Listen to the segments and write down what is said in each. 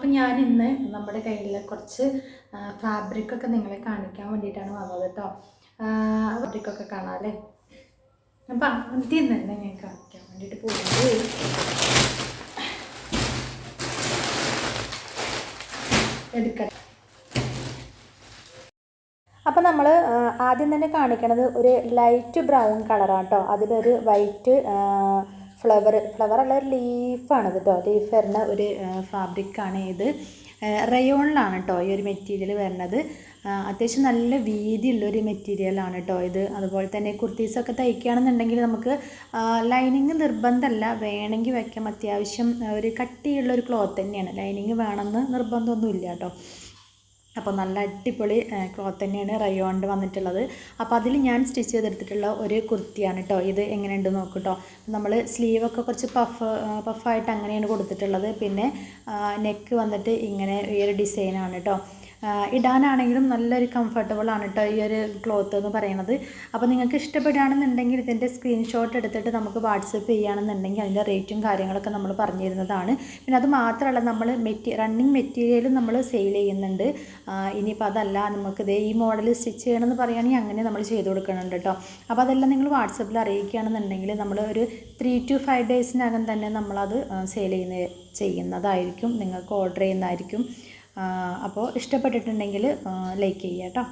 അപ്പോൾ ഞാൻ ഇന്ന് നമ്മുടെ കയ്യിൽ കുറച്ച് ഫാബ്രിക്കൊക്കെ നിങ്ങളെ കാണിക്കാൻ വേണ്ടിയിട്ടാണ് വന്നത് കേട്ടോ. ഫാബ്രിക്കൊക്കെ കാണാമല്ലേ. അപ്പം ആദ്യം തന്നെ ഞാൻ കാണിക്കാൻ വേണ്ടിയിട്ട് പോകുന്നത് എടുക്കട്ടെ. അപ്പോൾ നമ്മൾ ആദ്യം തന്നെ കാണിക്കണത് ഒരു ലൈറ്റ് ബ്രൗൺ കളറാണ് കേട്ടോ. അതിലൊരു വൈറ്റ് ഫ്ലവർ ഉള്ള ഒരു ലീഫാണിത് കേട്ടോ. ലീഫ് വരുന്ന ഒരു ഫാബ്രിക്കാണ് ഇത്. റയോണിലാണ് കേട്ടോ ഈ ഒരു മെറ്റീരിയൽ വരുന്നത്. അത്യാവശ്യം നല്ല വീതിയുള്ളൊരു മെറ്റീരിയലാണ് കേട്ടോ ഇത്. അതുപോലെ തന്നെ കുർത്തീസൊക്കെ തയ്ക്കുകയാണെന്നുണ്ടെങ്കിൽ നമുക്ക് ലൈനിങ് നിർബന്ധമല്ല, വേണമെങ്കിൽ വയ്ക്കാം. അത്യാവശ്യം ഒരു കട്ടിയുള്ളൊരു ക്ലോത്ത് തന്നെയാണ്. ലൈനിങ് വേണമെന്ന് നിർബന്ധമൊന്നുമില്ല കേട്ടോ. അപ്പോൾ നല്ല അടിപൊളി ക്ലോത്ത് തന്നെയാണ് റയോണിൻ്റെ വന്നിട്ടുള്ളത്. അപ്പോൾ അതിൽ ഞാൻ സ്റ്റിച്ച് ചെയ്തെടുത്തിട്ടുള്ള ഒരു കുർത്തിയാണ് കേട്ടോ ഇത്. എങ്ങനെയുണ്ട് നോക്കൂ കേട്ടോ. നമ്മൾ സ്ലീവൊക്കെ കുറച്ച് പഫായിട്ട് അങ്ങനെയാണ് കൊടുത്തിട്ടുള്ളത്. പിന്നെ നെക്ക് വന്നിട്ട് ഇങ്ങനെ ഈ ഒരു ഡിസൈനാണ് കേട്ടോ. ഇടാനാണെങ്കിലും നല്ലൊരു കംഫർട്ടബിളാണ് കേട്ടോ ഈ ഒരു ക്ലോത്ത് എന്ന് പറയുന്നത്. അപ്പോൾ നിങ്ങൾക്ക് ഇഷ്ടപ്പെടുകയാണെന്നുണ്ടെങ്കിൽ ഇതിൻ്റെ സ്ക്രീൻഷോട്ട് എടുത്തിട്ട് നമുക്ക് വാട്സപ്പ് ചെയ്യുകയാണെന്നുണ്ടെങ്കിൽ അതിൻ്റെ റേറ്റും കാര്യങ്ങളൊക്കെ നമ്മൾ പറഞ്ഞു തരുന്നതാണ്. പിന്നെ അത് മാത്രമല്ല, നമ്മൾ റണ്ണിങ് മെറ്റീരിയലും നമ്മൾ സെയിൽ ചെയ്യുന്നുണ്ട്. ഇനിയിപ്പോൾ അതല്ല നമുക്കിത് ഈ മോഡൽ സ്റ്റിച്ച് ചെയ്യണമെന്ന് പറയുകയാണെങ്കിൽ അങ്ങനെ നമ്മൾ ചെയ്ത് കൊടുക്കുന്നുണ്ട് കേട്ടോ. അപ്പോൾ അതെല്ലാം നിങ്ങൾ വാട്സപ്പിൽ അറിയിക്കുകയാണെന്നുണ്ടെങ്കിൽ നമ്മൾ ഒരു 3 to 5 ഡേയ്സിനകം തന്നെ നമ്മളത് സെയിൽ ചെയ്യുന്നതായിരിക്കും. നിങ്ങൾക്ക് ഓർഡർ ചെയ്യുന്നതായിരിക്കും. അപ്പോൾ ഇഷ്ടപ്പെട്ടിട്ടുണ്ടെങ്കിൽ ലൈക്ക് ചെയ്യുക കേട്ടോ.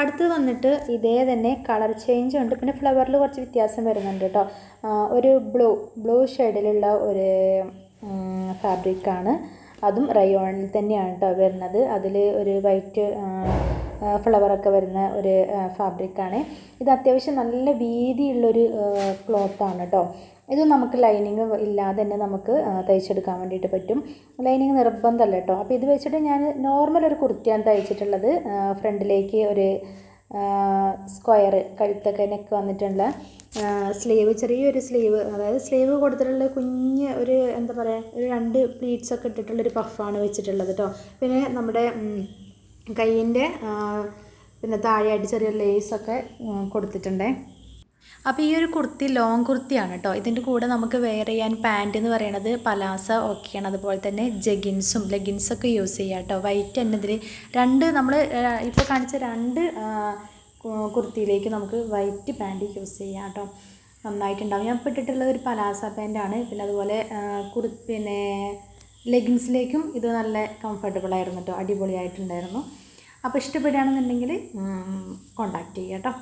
അടുത്ത് വന്നിട്ട് ഇതേ തന്നെ കളർ ചേഞ്ച് ഉണ്ട്. പിന്നെ ഫ്ലവറിൽ കുറച്ച് വ്യത്യാസം വരുന്നുണ്ട് കേട്ടോ. ഒരു ബ്ലൂ ഷെയ്ഡിലുള്ള ഒരു ഫാബ്രിക്കാണ്. അതും റയോണിൽ തന്നെയാണ് കേട്ടോ വരുന്നത്. അതിൽ ഒരു വൈറ്റ് ഫ്ലവറൊക്കെ വരുന്ന ഒരു ഫാബ്രിക്കാണ് ഇത്. അത്യാവശ്യം നല്ല വീതിയുള്ളൊരു ക്ലോത്താണ് കേട്ടോ. ഇത് നമുക്ക് ലൈനിങ് ഇല്ലാതെ തന്നെ നമുക്ക് തയ്ച്ചെടുക്കാൻ വേണ്ടിയിട്ട് പറ്റും. ലൈനിങ് നിർബന്ധമല്ല കേട്ടോ. അപ്പോൾ ഇത് വെച്ചിട്ട് ഞാൻ നോർമൽ ഒരു കുർത്തിയാണ് തയ്ച്ചിട്ടുള്ളത്. ഫ്രണ്ടിലേക്ക് ഒരു സ്ക്വയർ കഴുത്തൊക്കെ നെക്ക് വന്നിട്ടുള്ള സ്ലീവ്, ചെറിയൊരു സ്ലീവ്, അതായത് സ്ലീവ് കൊടുത്തിട്ടുള്ള കുഞ്ഞ് ഒരു എന്താ പറയുക, ഒരു 2 പ്ലീറ്റ്സൊക്കെ ഇട്ടിട്ടുള്ളൊരു പഫാണ് വെച്ചിട്ടുള്ളത് കേട്ടോ. പിന്നെ നമ്മുടെ കയ്യിൻ്റെ പിന്നെ താഴെയായിട്ട് ചെറിയ ലേസൊക്കെ കൊടുത്തിട്ടുണ്ട്. അപ്പോൾ ഈ ഒരു കുർത്തി ലോങ് കുർത്തിയാണ് കേട്ടോ. ഇതിൻ്റെ കൂടെ നമുക്ക് വെയർ ചെയ്യാൻ പാൻറ്റ് എന്ന് പറയുന്നത് പലാസ ഓക്കെയാണ്. അതുപോലെ തന്നെ ലെഗിൻസൊക്കെ യൂസ് ചെയ്യാം കേട്ടോ. വൈറ്റ് തന്നെ ഇതിൽ 2 നമ്മൾ ഇപ്പോൾ കാണിച്ച 2 കുർത്തിയിലേക്ക് നമുക്ക് വൈറ്റ് പാൻറ്റ് യൂസ് ചെയ്യാം കേട്ടോ. നന്നായിട്ടുണ്ടാവും. ഞാൻ ഇപ്പോൾ ഇട്ടിട്ടുള്ളത് ഒരു പലാസ പാൻറ്റാണ്. പിന്നെ അതുപോലെ പിന്നെ ലെഗിൻസിലേക്കും ഇത് നല്ല കംഫർട്ടബിളായിരുന്നു കേട്ടോ. അടിപൊളിയായിട്ടുണ്ടായിരുന്നു. അപ്പോൾ ഇഷ്ടപ്പെടുകയാണെന്നുണ്ടെങ്കിൽ കോൺടാക്റ്റ് ചെയ്യാം കേട്ടോ.